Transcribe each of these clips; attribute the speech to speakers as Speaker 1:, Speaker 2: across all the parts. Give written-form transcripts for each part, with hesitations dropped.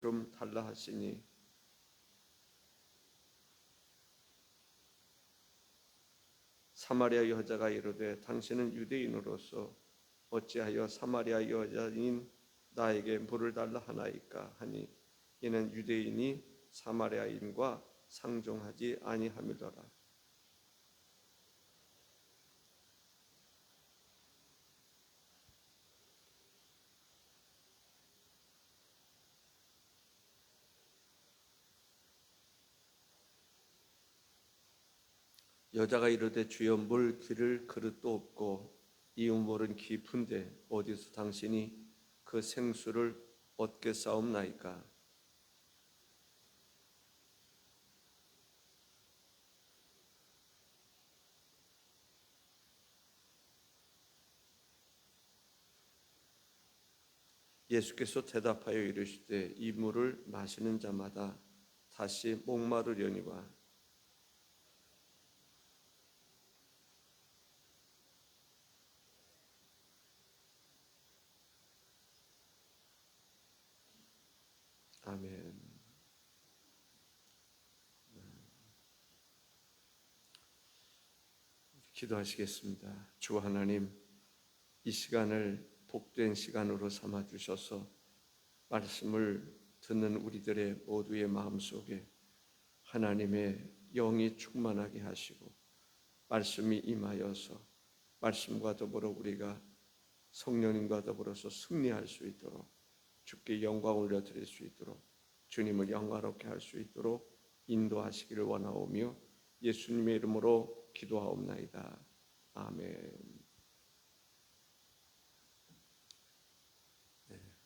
Speaker 1: 좀 달라 하시니 사마리아 여자가 이르되 당신은 유대인으로서 어찌하여 사마리아 여자인 나에게 물을 달라 하나이까 하니 이는 유대인이 사마리아인과 상종하지 아니함이더라. 여자가 이르되 주여 물 기를 그릇도 없고 이 우물은 깊은데 어디서 당신이 그 생수를 얻겠사옵나이까. 예수께서 대답하여 이르시되 이 물을 마시는 자마다 다시 목마르려니와 아멘. 기도하시겠습니다. 주 하나님, 이 시간을 복된 시간으로 삼아 주셔서 말씀을 듣는 우리들의 모두의 마음속에 하나님의 영이 충만하게 하시고 말씀이 임하여서 말씀과 더불어 우리가 성령님과 더불어서 승리할 수 있도록 주께 영광 올려드릴 수 있도록 주님을 영광롭게 할 수 있도록 인도하시기를 원하오며 예수님의 이름으로 기도하옵나이다. 아멘.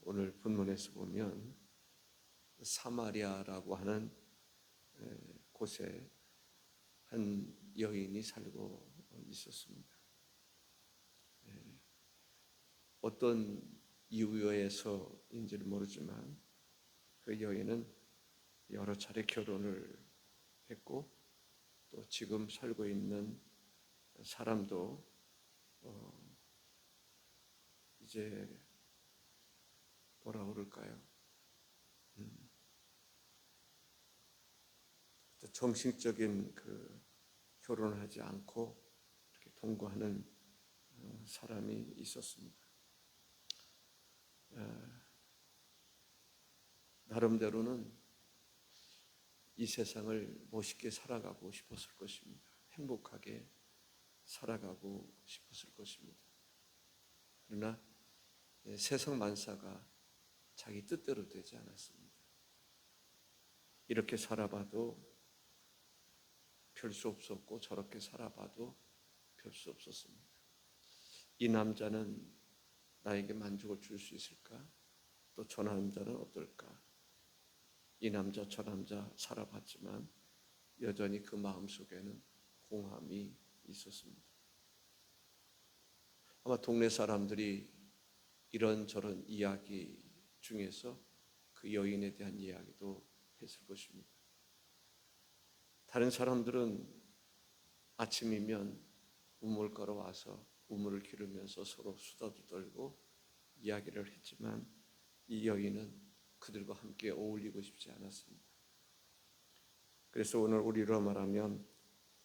Speaker 1: 오늘 본문에서 보면 사마리아라고 하는 곳에 한 여인이 살고 있었습니다. 어떤 이유에서인지는 모르지만 그 여인은 여러 차례 결혼을 했고 또 지금 살고 있는 사람도 이제 뭐라 그럴까요? 정식적인 그 결혼을 하지 않고 이렇게 동거하는 사람이 있었습니다. 나름대로는 이 세상을 멋있게 살아가고 싶었을 것입니다. 행복하게 살아가고 싶었을 것입니다. 그러나 세상 만사가 자기 뜻대로 되지 않았습니다. 이렇게 살아봐도 별 수 없었고 저렇게 살아봐도 별 수 없었습니다. 이 남자는 나에게 만족을 줄 수 있을까? 또 저 남자는 어떨까? 이 남자 저 남자 살아봤지만 여전히 그 마음속에는 공함이 있었습니다. 아마 동네 사람들이 이런저런 이야기 중에서 그 여인에 대한 이야기도 했을 것입니다. 다른 사람들은 아침이면 우물가로 와서 우물을 기르면서 서로 수다도 떨고 이야기를 했지만 이 여인은 그들과 함께 어울리고 싶지 않았습니다. 그래서 오늘 우리로 말하면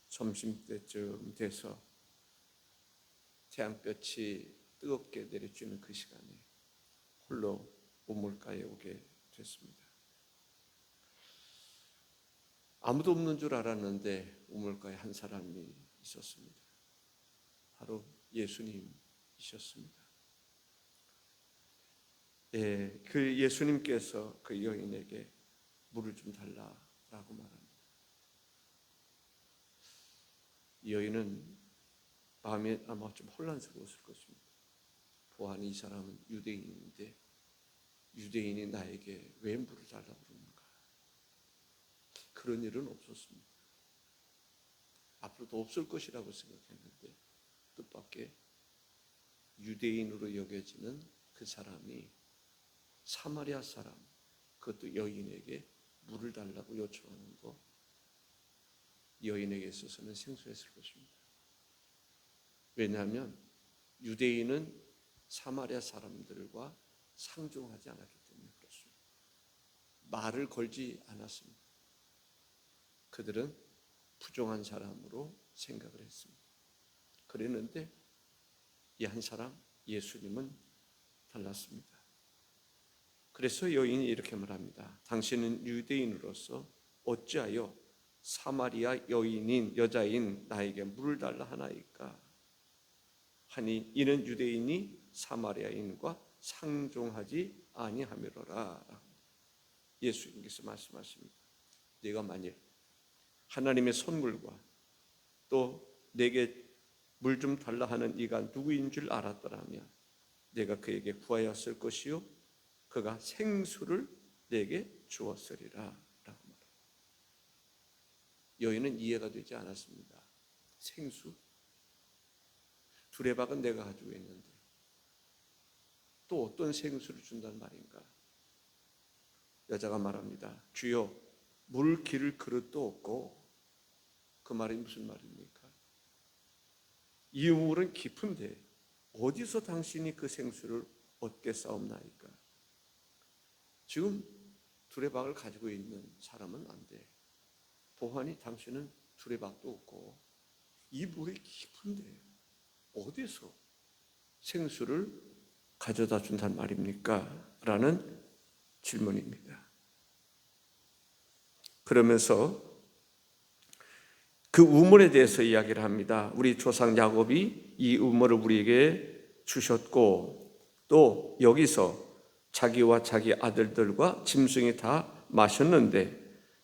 Speaker 1: 점심때쯤 돼서 태양볕이 뜨겁게 내려쬐는 그 시간에 홀로 우물가에 오게 됐습니다. 아무도 없는 줄 알았는데 우물가에 한 사람이 있었습니다. 바로 예수님이셨습니다. 그 예수님께서 그 여인에게 물을 좀 달라라고 말합니다. 이 여인은 마음이 아마 좀 혼란스러웠을 것입니다. 보아하니 이 사람은 유대인인데 유대인이 나에게 왜 물을 달라고 그러는가? 그런 일은 없었습니다. 앞으로도 없을 것이라고 생각했는데 뜻밖의 유대인으로 여겨지는 그 사람이 사마리아 사람, 그것도 여인에게 물을 달라고 요청하는 거, 여인에게 있어서는 생소했을 것입니다. 왜냐하면 유대인은 사마리아 사람들과 상종하지 않았기 때문에 그렇습니다. 말을 걸지 않았습니다. 그들은 부정한 사람으로 생각을 했습니다. 그랬는데 이 한 사람 예수님은 달랐습니다. 그래서 여인이 이렇게 말합니다. 당신은 유대인으로서 어찌하여 사마리아 여인인 여자인 나에게 물을 달라 하나이까 하니 이는 유대인이 사마리아인과 상종하지 아니하미로라. 예수님께서 말씀하십니다. 네가 만일 하나님의 선물과 또 내게 물 좀 달라 하는 이가 누구인 줄 알았더라면 내가 그에게 구하였을 것이요 그가 생수를 내게 주었으리라 라고 말합니다. 여인은 이해가 되지 않았습니다. 생수? 두레박은 내가 가지고 있는데 또 어떤 생수를 준단 말인가? 여자가 말합니다. 주여 물 기를 그릇도 없고. 그 말이 무슨 말입니까? 이 우물은 깊은데 어디서 당신이 그 생수를 얻겠사옵나이까? 지금 두레박을 가지고 있는 사람은 안 돼. 보아하니 당신은 두레박도 없고 이 물이 깊은데 어디서 생수를 가져다 준단 말입니까? 라는 질문입니다. 그러면서 그 우물에 대해서 이야기를 합니다. 우리 조상 야곱이 이 우물을 우리에게 주셨고 또 여기서 자기와 자기 아들들과 짐승이 다 마셨는데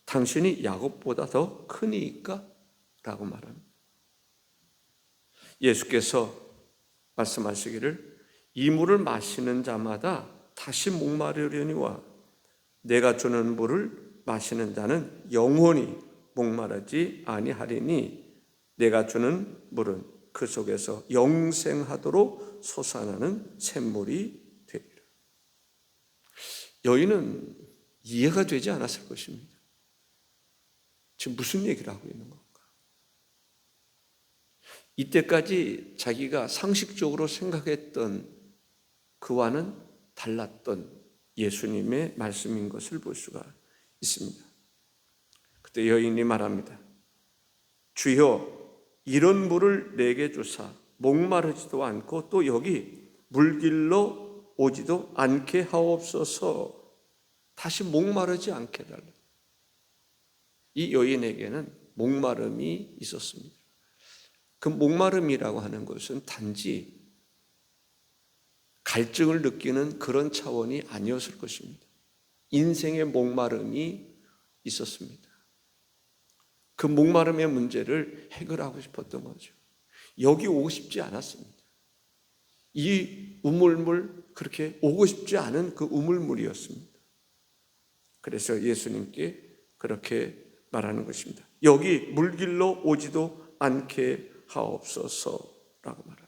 Speaker 1: 당신이 야곱보다 더 크니까? 라고 말합니다. 예수께서 말씀하시기를 이 물을 마시는 자마다 다시 목마르려니와 내가 주는 물을 마시는 자는 영원히 목마르지 아니하리니 내가 주는 물은 그 속에서 영생하도록 솟아나는 샘물이 되리라. 여인은 이해가 되지 않았을 것입니다. 지금 무슨 얘기를 하고 있는 건가? 이때까지 자기가 상식적으로 생각했던 그와는 달랐던 예수님의 말씀인 것을 볼 수가 있습니다. 그때 여인이 말합니다. 주여 이런 물을 내게 주사 목마르지도 않고 또 여기 물길로 오지도 않게 하옵소서. 다시 목마르지 않게 해달라. 이 여인에게는 목마름이 있었습니다. 그 목마름이라고 하는 것은 단지 갈증을 느끼는 그런 차원이 아니었을 것입니다. 인생의 목마름이 있었습니다. 그 목마름의 문제를 해결하고 싶었던 거죠. 여기 오고 싶지 않았습니다. 이 우물물 그렇게 오고 싶지 않은 그 우물물이었습니다. 그래서 예수님께 그렇게 말하는 것입니다. 여기 물길로 오지도 않게 하옵소서라고 말합니다.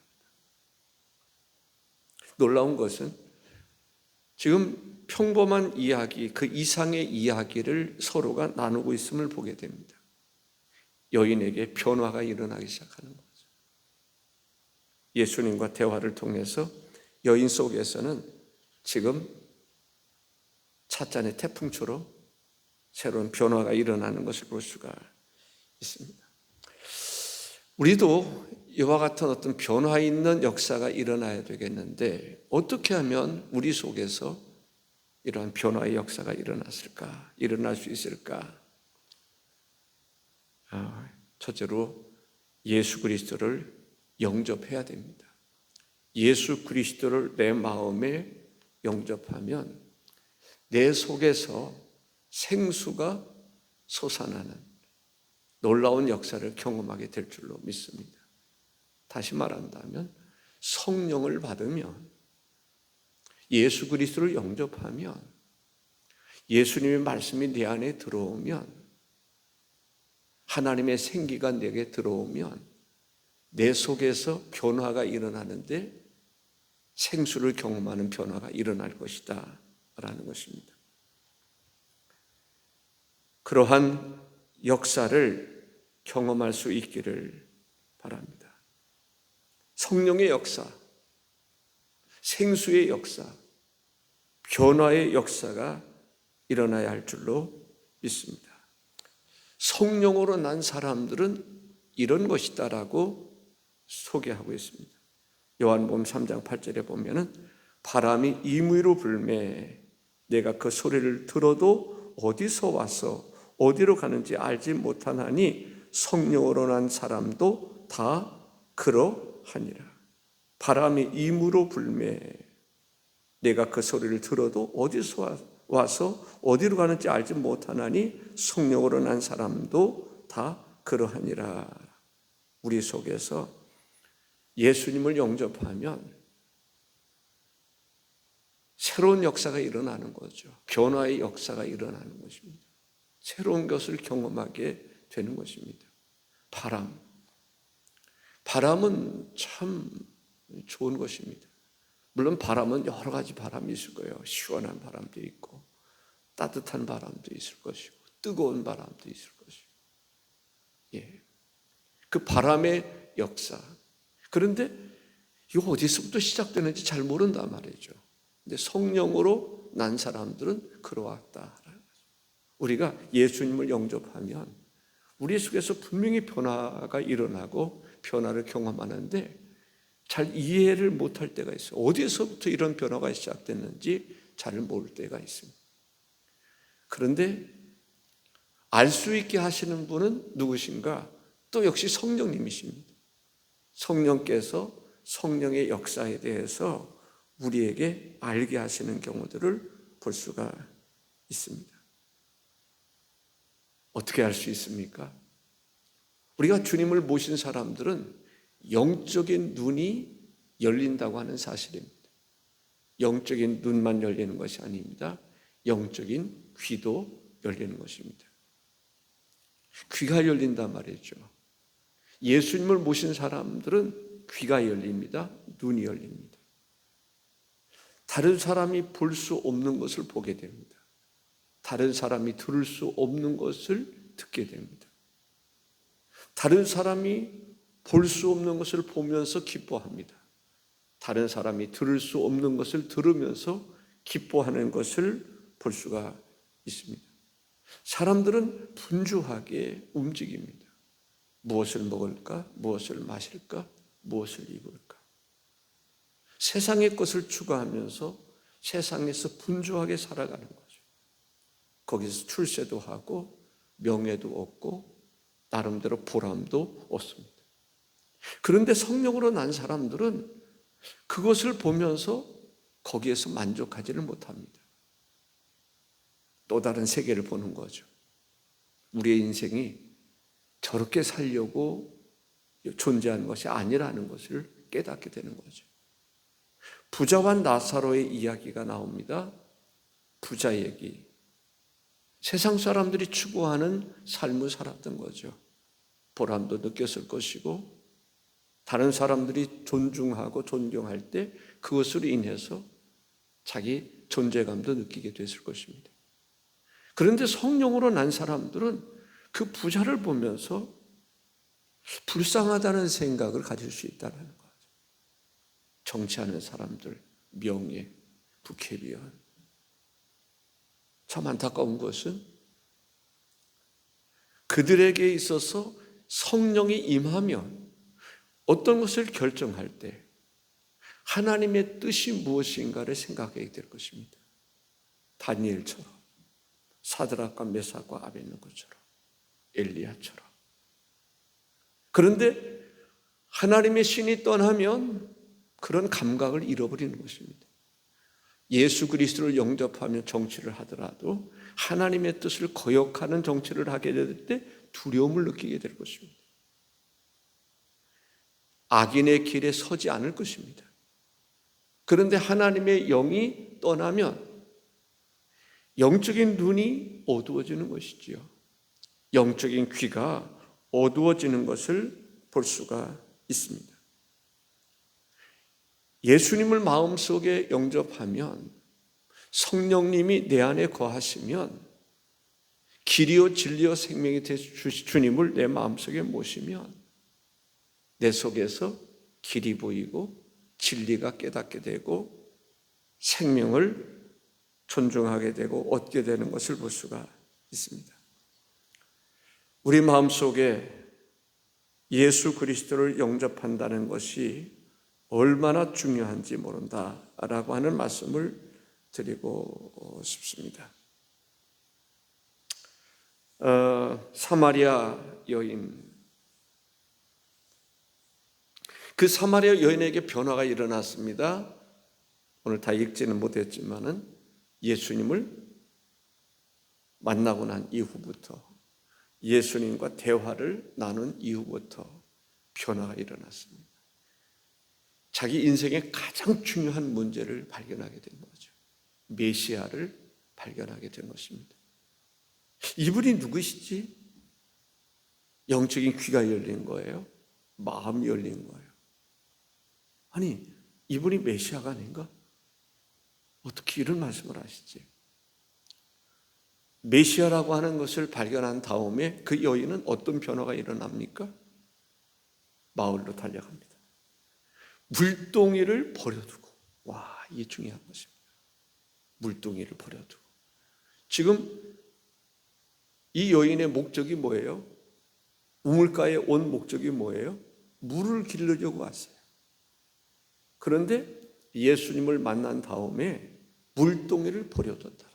Speaker 1: 놀라운 것은 지금 평범한 이야기, 그 이상의 이야기를 서로가 나누고 있음을 보게 됩니다. 여인에게 변화가 일어나기 시작하는 거죠. 예수님과 대화를 통해서 여인 속에서는 지금 찻잔의 태풍처럼 새로운 변화가 일어나는 것을 볼 수가 있습니다. 우리도 이와 같은 어떤 변화 있는 역사가 일어나야 되겠는데 어떻게 하면 우리 속에서 이러한 변화의 역사가 일어날 수 있을까? 첫째로 예수 그리스도를 영접해야 됩니다. 예수 그리스도를 내 마음에 영접하면 내 속에서 생수가 솟아나는 놀라운 역사를 경험하게 될 줄로 믿습니다. 다시 말한다면 성령을 받으면 예수 그리스도를 영접하면 예수님의 말씀이 내 안에 들어오면 하나님의 생기가 내게 들어오면 내 속에서 변화가 일어나는데 생수를 경험하는 변화가 일어날 것이다 라는 것입니다. 그러한 역사를 경험할 수 있기를 바랍니다. 성령의 역사, 생수의 역사, 변화의 역사가 일어나야 할 줄로 믿습니다. 성령으로 난 사람들은 이런 것이다라고 소개하고 있습니다. 요한복음 3장 8절에 보면은 바람이 임의로 불매 내가 그 소리를 들어도 어디서 와서 어디로 가는지 알지 못하나니 성령으로 난 사람도 다 그러하니라. 바람이 임의로 불매 내가 그 소리를 들어도 어디서 와서 어디로 가는지 알지 못하나니 성령으로 난 사람도 다 그러하니라. 우리 속에서 예수님을 영접하면 새로운 역사가 일어나는 거죠. 변화의 역사가 일어나는 것입니다. 새로운 것을 경험하게 되는 것입니다. 바람은 참 좋은 것입니다. 물론 바람은 여러 가지 바람이 있을 거예요. 시원한 바람도 있고 따뜻한 바람도 있을 것이고 뜨거운 바람도 있을 것이고, 그 바람의 역사. 그런데 이거 어디서부터 시작되는지 잘 모른단 말이죠. 근데 성령으로 난 사람들은 그러왔다. 우리가 예수님을 영접하면 우리 속에서 분명히 변화가 일어나고 변화를 경험하는데 잘 이해를 못할 때가 있어요. 어디서부터 이런 변화가 시작됐는지 잘 모를 때가 있습니다. 그런데 알 수 있게 하시는 분은 누구신가? 또 역시 성령님이십니다. 성령께서 성령의 역사에 대해서 우리에게 알게 하시는 경우들을 볼 수가 있습니다. 어떻게 알 수 있습니까? 우리가 주님을 모신 사람들은 영적인 눈이 열린다고 하는 사실입니다. 영적인 눈만 열리는 것이 아닙니다. 영적인 귀도 열리는 것입니다. 귀가 열린단 말이죠. 예수님을 모신 사람들은 귀가 열립니다. 눈이 열립니다. 다른 사람이 볼 수 없는 것을 보게 됩니다. 다른 사람이 들을 수 없는 것을 듣게 됩니다. 다른 사람이 볼 수 없는 것을 보면서 기뻐합니다. 다른 사람이 들을 수 없는 것을 들으면서 기뻐하는 것을 볼 수가 있습니다. 사람들은 분주하게 움직입니다. 무엇을 먹을까? 무엇을 마실까? 무엇을 입을까? 세상의 것을 추구하면서 세상에서 분주하게 살아가는 거죠. 거기서 출세도 하고 명예도 얻고 나름대로 보람도 얻습니다. 그런데 성령으로 난 사람들은 그것을 보면서 거기에서 만족하지를 못합니다. 또 다른 세계를 보는 거죠. 우리의 인생이 저렇게 살려고 존재하는 것이 아니라는 것을 깨닫게 되는 거죠. 부자와 나사로의 이야기가 나옵니다. 부자 얘기. 세상 사람들이 추구하는 삶을 살았던 거죠. 보람도 느꼈을 것이고 다른 사람들이 존중하고 존경할 때 그것으로 인해서 자기 존재감도 느끼게 됐을 것입니다. 그런데 성령으로 난 사람들은 그 부자를 보면서 불쌍하다는 생각을 가질 수 있다는 거죠. 정치하는 사람들, 명예, 국회의원. 참 안타까운 것은 그들에게 있어서 성령이 임하면 어떤 것을 결정할 때 하나님의 뜻이 무엇인가를 생각하게 될 것입니다. 다니엘처럼, 사드락과 메삭과 아벳느고처럼, 엘리야처럼. 그런데 하나님의 신이 떠나면 그런 감각을 잃어버리는 것입니다. 예수 그리스도를 영접하며 정치를 하더라도 하나님의 뜻을 거역하는 정치를 하게 될 때 두려움을 느끼게 될 것입니다. 악인의 길에 서지 않을 것입니다. 그런데 하나님의 영이 떠나면 영적인 눈이 어두워지는 것이지요. 영적인 귀가 어두워지는 것을 볼 수가 있습니다. 예수님을 마음속에 영접하면 성령님이 내 안에 거하시면 길이요 진리요 생명이 되신 주님을 내 마음속에 모시면 내 속에서 길이 보이고 진리가 깨닫게 되고 생명을 존중하게 되고 얻게 되는 것을 볼 수가 있습니다. 우리 마음속에 예수 그리스도를 영접한다는 것이 얼마나 중요한지 모른다라고 하는 말씀을 드리고 싶습니다. 사마리아 여인, 그 사마리아 여인에게 변화가 일어났습니다. 오늘 다 읽지는 못했지만은 예수님을 만나고 난 이후부터, 예수님과 대화를 나눈 이후부터 변화가 일어났습니다. 자기 인생의 가장 중요한 문제를 발견하게 된 거죠. 메시아를 발견하게 된 것입니다. 이분이 누구시지? 영적인 귀가 열린 거예요? 마음이 열린 거예요? 아니, 이분이 메시아가 아닌가? 어떻게 이런 말씀을 하시지? 메시아라고 하는 것을 발견한 다음에 그 여인은 어떤 변화가 일어납니까? 마을로 달려갑니다. 물동이를 버려두고, 와, 이게 중요한 것입니다. 물동이를 버려두고. 지금 이 여인의 목적이 뭐예요? 우물가에 온 목적이 뭐예요? 물을 기르려고 왔어요. 그런데 예수님을 만난 다음에 물동이를 버려뒀다.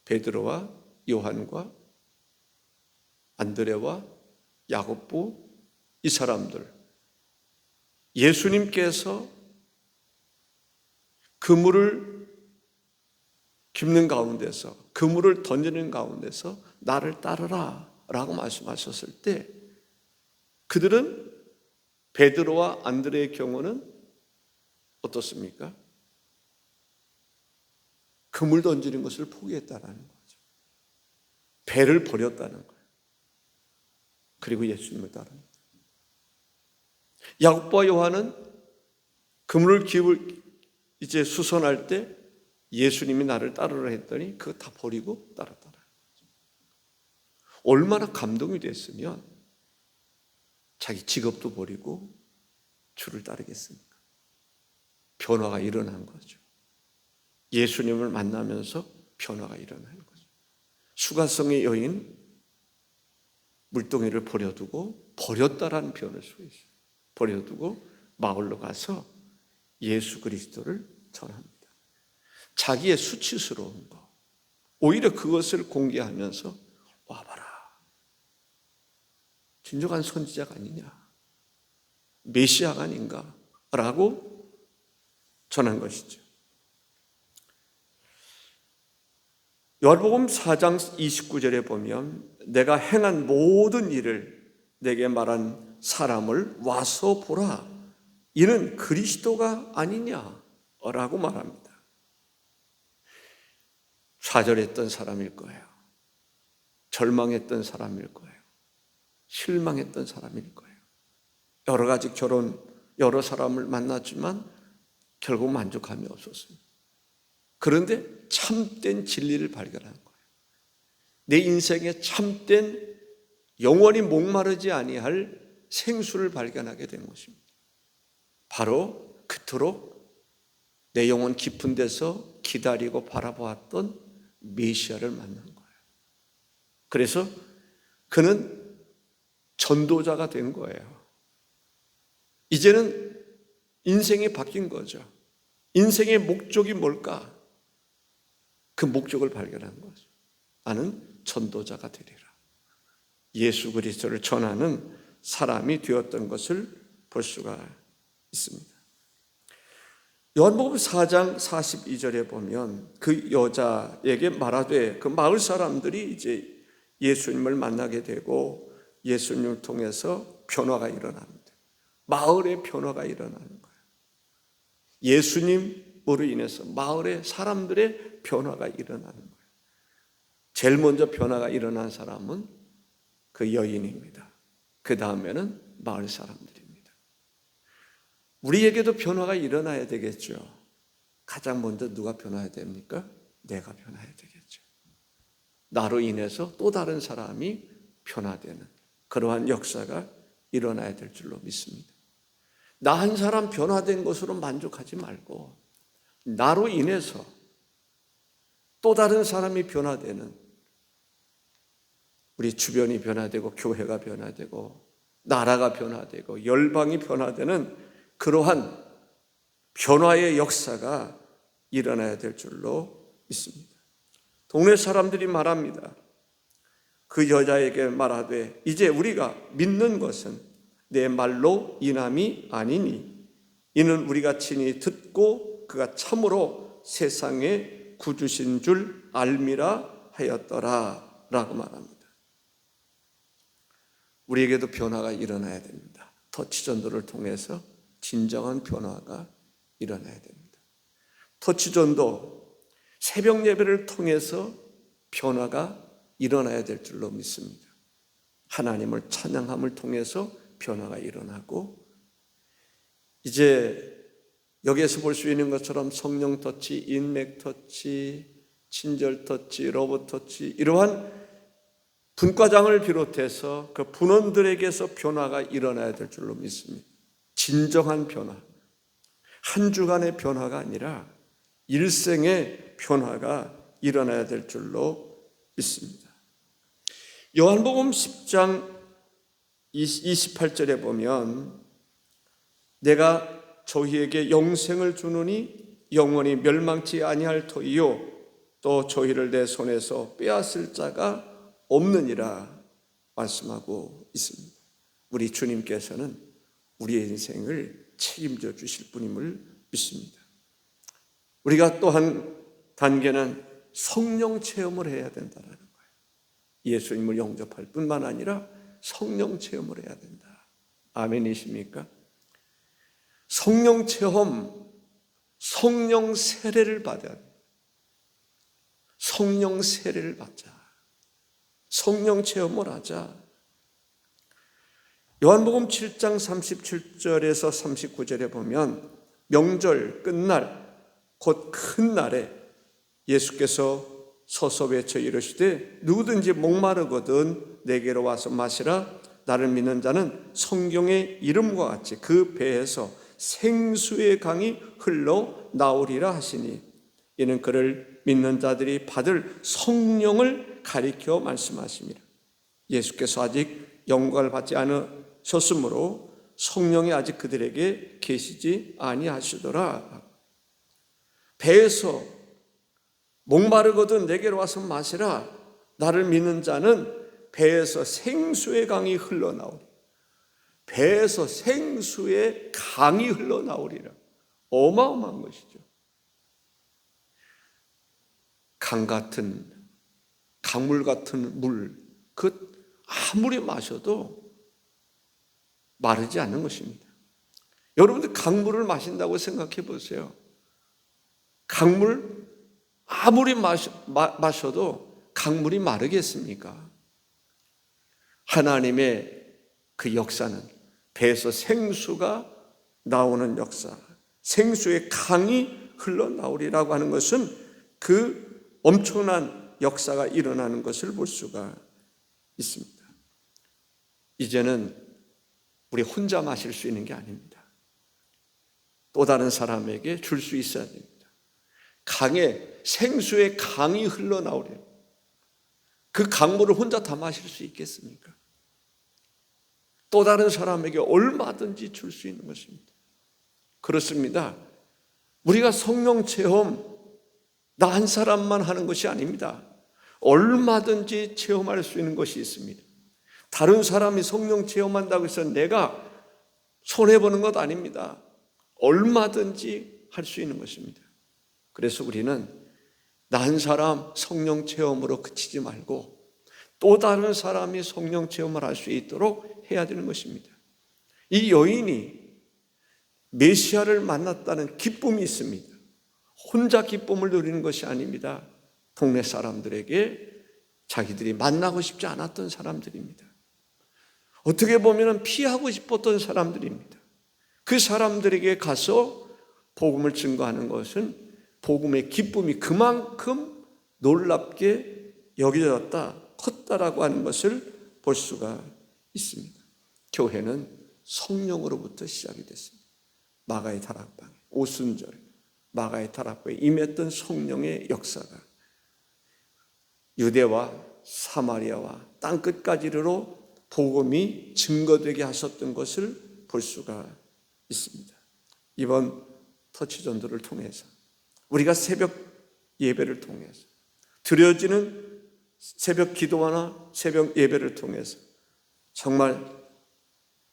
Speaker 1: 베드로와 요한과 안드레와 야고보, 이 사람들, 예수님께서 그물을 깁는 가운데서, 그물을 던지는 가운데서 나를 따르라 라고 말씀하셨을 때 그들은, 베드로와 안드레의 경우는 어떻습니까? 그물 던지는 것을 포기했다는 거죠. 배를 버렸다는 거예요. 그리고 예수님을 따릅니다. 야고보와 요한은 그물을 이제 수선할 때 예수님이 나를 따르라 했더니 그거 다 버리고 따랐다는 거죠. 얼마나 감동이 됐으면 자기 직업도 버리고 주를 따르겠습니까? 변화가 일어난 거죠. 예수님을 만나면서 변화가 일어나는 거죠. 수가성의 여인, 물동이를 버렸다라는 표현을 쓰고 있어요. 버려두고 마을로 가서 예수 그리스도를 전합니다. 자기의 수치스러운 거, 오히려 그것을 공개하면서 와봐라, 진정한 선지자가 아니냐, 메시아가 아닌가 라고 전한 것이죠. 요한복음 4장 29절에 보면 내가 행한 모든 일을 내게 말한 사람을 와서 보라, 이는 그리스도가 아니냐라고 말합니다. 좌절했던 사람일 거예요. 절망했던 사람일 거예요. 실망했던 사람일 거예요. 여러 가지 여러 사람을 만났지만 결국 만족감이 없었습니다. 그런데 참된 진리를 발견한 거예요. 내 인생에 참된, 영원히 목마르지 아니할 생수를 발견하게 된 것입니다. 바로 그토록 내 영혼 깊은 데서 기다리고 바라보았던 메시아를 만난 거예요. 그래서 그는 전도자가 된 거예요. 이제는 인생이 바뀐 거죠. 인생의 목적이 뭘까? 그 목적을 발견한 거죠. 나는 전도자가 되리라. 예수 그리스도를 전하는 사람이 되었던 것을 볼 수가 있습니다. 요한복음 4장 42절에 보면 그 여자에게 말하되, 그 마을 사람들이 이제 예수님을 만나게 되고 예수님을 통해서 변화가 일어납니다. 마을의 변화가 일어나는 거예요. 예수님으로 인해서 마을의 사람들의 변화가 일어나는 거예요. 제일 먼저 변화가 일어난 사람은 그 여인입니다. 그 다음에는 마을 사람들입니다. 우리에게도 변화가 일어나야 되겠죠. 가장 먼저 누가 변화해야 됩니까? 내가 변화해야 되겠죠. 나로 인해서 또 다른 사람이 변화되는 그러한 역사가 일어나야 될 줄로 믿습니다. 나 한 사람 변화된 것으로 만족하지 말고 나로 인해서 또 다른 사람이 변화되는, 우리 주변이 변화되고 교회가 변화되고 나라가 변화되고 열방이 변화되는 그러한 변화의 역사가 일어나야 될 줄로 믿습니다. 동네 사람들이 말합니다. 그 여자에게 말하되 이제 우리가 믿는 것은 내 말로 인함이 아니니 이는 우리가 친히 듣고 그가 참으로 세상의 구주신 줄 알미라 하였더라 라고 말합니다. 우리에게도 변화가 일어나야 됩니다. 터치전도를 통해서 진정한 변화가 일어나야 됩니다. 터치전도 새벽 예배를 통해서 변화가 일어나야 될 줄로 믿습니다. 하나님을 찬양함을 통해서 변화가 일어나고, 이제 여기에서 볼 수 있는 것처럼 성령 터치, 인맥 터치, 친절 터치, 로봇 터치, 이러한 분과장을 비롯해서 그 분원들에게서 변화가 일어나야 될 줄로 믿습니다. 진정한 변화, 한 주간의 변화가 아니라 일생의 변화가 일어나야 될 줄로 믿습니다. 요한복음 10장 28절에 보면 내가 저희에게 영생을 주노니 영원히 멸망치 아니할 터이요 또 저희를 내 손에서 빼앗을 자가 없느니라 말씀하고 있습니다. 우리 주님께서는 우리의 인생을 책임져 주실 분임을 믿습니다. 우리가 또 한 단계는 성령 체험을 해야 된다는 거예요. 예수님을 영접할 뿐만 아니라 성령 체험을 해야 된다. 아멘이십니까? 성령 체험, 성령 세례를 받아야 합니다. 성령 세례를 받자. 성령 체험을 하자. 요한복음 7장 37절에서 39절에 보면 명절 끝날 곧 큰 날에 예수께서 서서 외쳐 이르시되 누구든지 목마르거든 내게로 와서 마시라. 나를 믿는 자는 성경의 이름과 같이 그 배에서 생수의 강이 흘러 나오리라 하시니 이는 그를 믿는 자들이 받을 성령을 가리켜 말씀하십니다. 예수께서 아직 영광을 받지 않으셨으므로 성령이 아직 그들에게 계시지 아니하시더라. 배에서 목마르거든 내게로 와서 마시라. 나를 믿는 자는 배에서 생수의 강이 흘러나오리라. 배에서 생수의 강이 흘러나오리라. 어마어마한 것이죠. 강 같은, 강물 같은 물, 아무리 마셔도 마르지 않는 것입니다. 여러분들 강물을 마신다고 생각해 보세요. 강물 아무리 마셔도 강물이 마르겠습니까? 하나님의 그 역사는 배에서 생수가 나오는 역사, 생수의 강이 흘러나오리라고 하는 것은 그 엄청난 역사가 일어나는 것을 볼 수가 있습니다. 이제는 우리 혼자 마실 수 있는 게 아닙니다. 또 다른 사람에게 줄 수 있어야 됩니다. 강에 생수의 강이 흘러나오래요. 그 강물을 혼자 다 마실 수 있겠습니까? 또 다른 사람에게 얼마든지 줄 수 있는 것입니다. 그렇습니다. 우리가 성령 체험 나 한 사람만 하는 것이 아닙니다. 얼마든지 체험할 수 있는 것이 있습니다. 다른 사람이 성령 체험한다고 해서 내가 손해보는 것 아닙니다. 얼마든지 할 수 있는 것입니다. 그래서 우리는 나 한 사람 성령 체험으로 그치지 말고 또 다른 사람이 성령 체험을 할 수 있도록 해야 되는 것입니다. 이 여인이 메시아를 만났다는 기쁨이 있습니다. 혼자 기쁨을 누리는 것이 아닙니다. 동네 사람들에게 자기들이 만나고 싶지 않았던 사람들입니다. 어떻게 보면 피하고 싶었던 사람들입니다. 그 사람들에게 가서 복음을 증거하는 것은 복음의 기쁨이 그만큼 놀랍게 여겨졌다, 컸다라고 하는 것을 볼 수가 있습니다. 교회는 성령으로부터 시작이 됐습니다. 마가의 다락방에, 오순절에, 마가의 다락방에 임했던 성령의 역사가 유대와 사마리아와 땅끝까지 이르러 복음이 증거되게 하셨던 것을 볼 수가 있습니다. 이번 터치전도를 통해서 우리가 새벽 예배를 통해서 드려지는 새벽 기도나 새벽 예배를 통해서 정말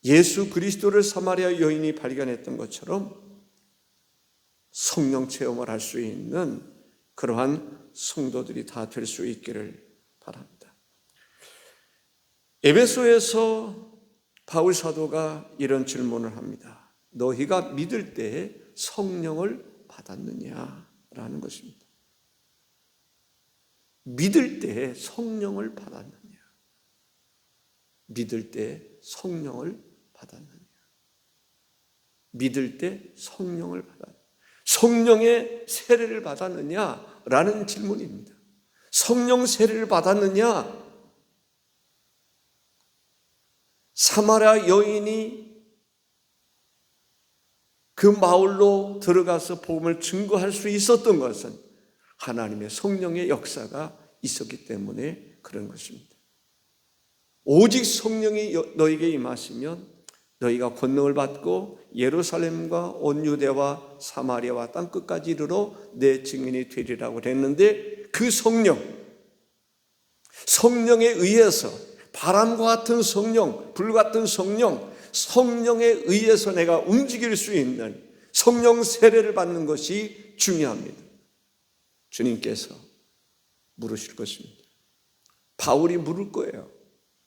Speaker 1: 예수 그리스도를 사마리아 여인이 발견했던 것처럼 성령 체험을 할 수 있는 그러한 성도들이 다 될 수 있기를 바랍니다. 에베소에서 바울 사도가 이런 질문을 합니다. 너희가 믿을 때에 성령을 받았느냐라는 것입니다. 믿을 때에 성령을 받았느냐? 믿을 때 성령을 받았느냐? 믿을 때 성령을 받았느냐? 성령의 세례를 받았느냐라는 질문입니다. 성령 세례를 받았느냐? 사마리아 여인이 그 마을로 들어가서 복음을 증거할 수 있었던 것은 하나님의 성령의 역사가 있었기 때문에 그런 것입니다. 오직 성령이 너에게 임하시면 너희가 권능을 받고 예루살렘과 온 유대와 사마리아와 땅끝까지 이르러 내 증인이 되리라고 했는데 그 성령에 의해서 바람과 같은 성령, 불 같은 성령에 의해서 내가 움직일 수 있는 성령 세례를 받는 것이 중요합니다. 주님께서 물으실 것입니다. 바울이 물을 거예요.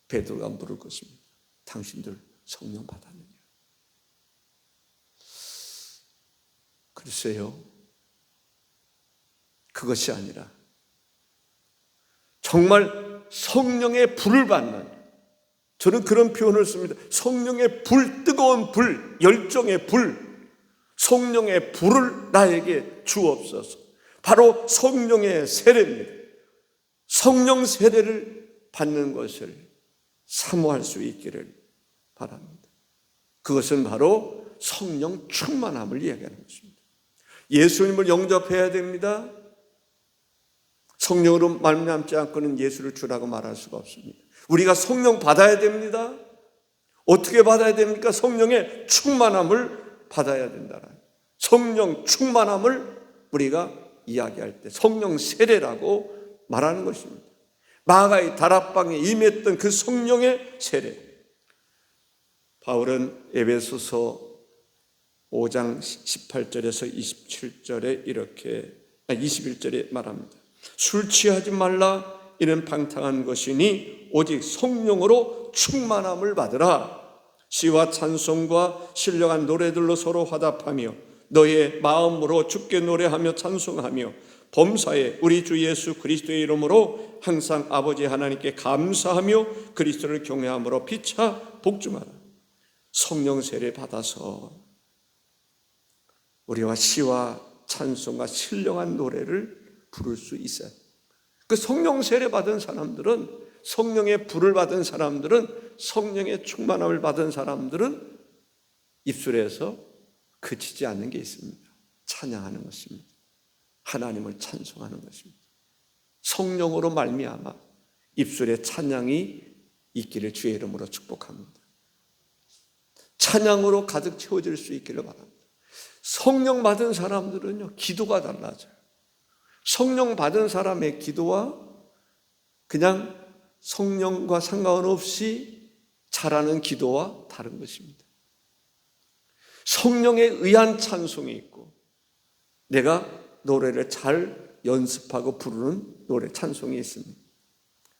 Speaker 1: 베드로가 물을 것입니다. 당신들 성령 받았느냐? 글쎄요, 그것이 아니라 정말 성령의 불을 받는, 저는 그런 표현을 씁니다. 성령의 불, 뜨거운 불, 열정의 불, 성령의 불을 나에게 주옵소서. 바로 성령의 세례입니다. 성령 세례를 받는 것을 사모할 수 있기를 바랍니다. 그것은 바로 성령 충만함을 이야기하는 것입니다. 예수님을 영접해야 됩니다. 성령으로 말미암지 않고는 예수를 주라고 말할 수가 없습니다. 우리가 성령 받아야 됩니다. 어떻게 받아야 됩니까? 성령의 충만함을 받아야 된다. 성령 충만함을 우리가 이야기할 때 성령 세례라고 말하는 것입니다. 마가의 다락방에 임했던 그 성령의 세례. 바울은 에베소서 5장 18절에서 27절에 이렇게 21절에 말합니다. 술 취하지 말라. 이는 방탕한 것이니 오직 성령으로 충만함을 받으라. 시와 찬송과 신령한 노래들로 서로 화답하며 너의 마음으로 주께 노래하며 찬송하며 범사에 우리 주 예수 그리스도의 이름으로 항상 아버지 하나님께 감사하며 그리스도를 경외함으로 피차 복종하라. 성령 세례 받아서 우리와 시와 찬송과 신령한 노래를 부를 수 있어요. 그 성령 세례 받은 사람들은, 성령의 불을 받은 사람들은, 성령의 충만함을 받은 사람들은 입술에서 그치지 않는 게 있습니다. 찬양하는 것입니다. 하나님을 찬송하는 것입니다. 성령으로 말미암아 입술에 찬양이 있기를 주의 이름으로 축복합니다. 찬양으로 가득 채워질 수 있기를 바랍니다. 성령 받은 사람들은요, 기도가 달라져요. 성령 받은 사람의 기도와 그냥 성령과 상관없이 잘하는 기도와 다른 것입니다. 성령에 의한 찬송이 있고 내가 노래를 잘 연습하고 부르는 노래 찬송이 있습니다.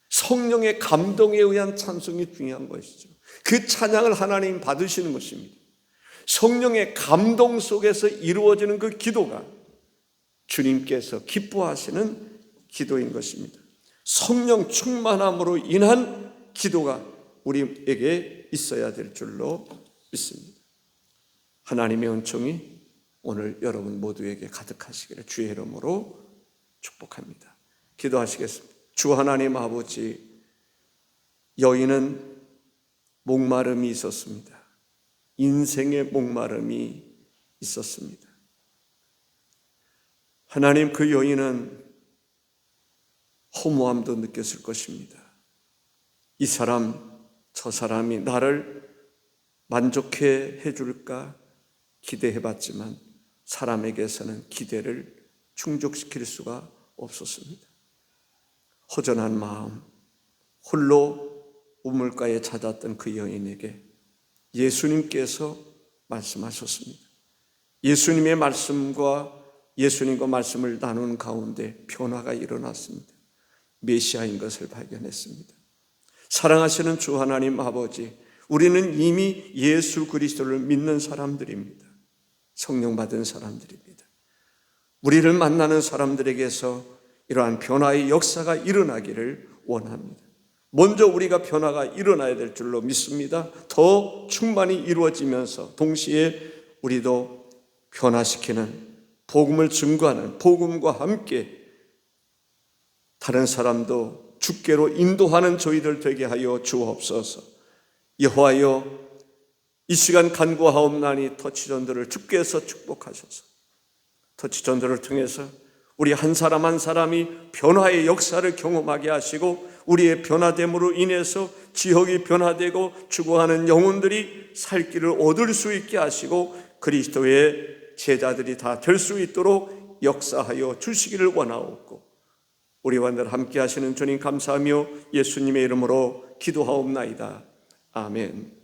Speaker 1: 성령의 감동에 의한 찬송이 중요한 것이죠. 그 찬양을 하나님 받으시는 것입니다. 성령의 감동 속에서 이루어지는 그 기도가 주님께서 기뻐하시는 기도인 것입니다. 성령 충만함으로 인한 기도가 우리에게 있어야 될 줄로 믿습니다. 하나님의 은총이 오늘 여러분 모두에게 가득하시기를 주의 이름으로 축복합니다. 기도하시겠습니다. 주 하나님 아버지, 여인은 목마름이 있었습니다. 인생의 목마름이 있었습니다. 하나님, 그 여인은 허무함도 느꼈을 것입니다. 이 사람, 저 사람이 나를 만족해 해줄까 기대해 봤지만 사람에게서는 기대를 충족시킬 수가 없었습니다. 허전한 마음, 홀로 우물가에 찾았던 그 여인에게 예수님께서 말씀하셨습니다. 예수님의 말씀과 예수님과 말씀을 나누는 가운데 변화가 일어났습니다. 메시아인 것을 발견했습니다. 사랑하시는 주 하나님 아버지, 우리는 이미 예수 그리스도를 믿는 사람들입니다. 성령 받은 사람들입니다. 우리를 만나는 사람들에게서 이러한 변화의 역사가 일어나기를 원합니다. 먼저 우리가 변화가 일어나야 될 줄로 믿습니다. 더 충만히 이루어지면서 동시에 우리도 변화시키는, 복음을 증거하는, 복음과 함께 다른 사람도 주께로 인도하는 저희들 되게 하여 주옵소서. 여호와여, 이 시간 간구하옵나니 터치전들을 주께서 축복하셔서 터치전들을 통해서 우리 한 사람 한 사람이 변화의 역사를 경험하게 하시고, 우리의 변화됨으로 인해서 지역이 변화되고 죽어가는 영혼들이 살 길을 얻을 수 있게 하시고 그리스도의 제자들이 다 될 수 있도록 역사하여 주시기를 원하옵고, 우리와 늘 함께 하시는 주님 감사하며 예수님의 이름으로 기도하옵나이다. 아멘.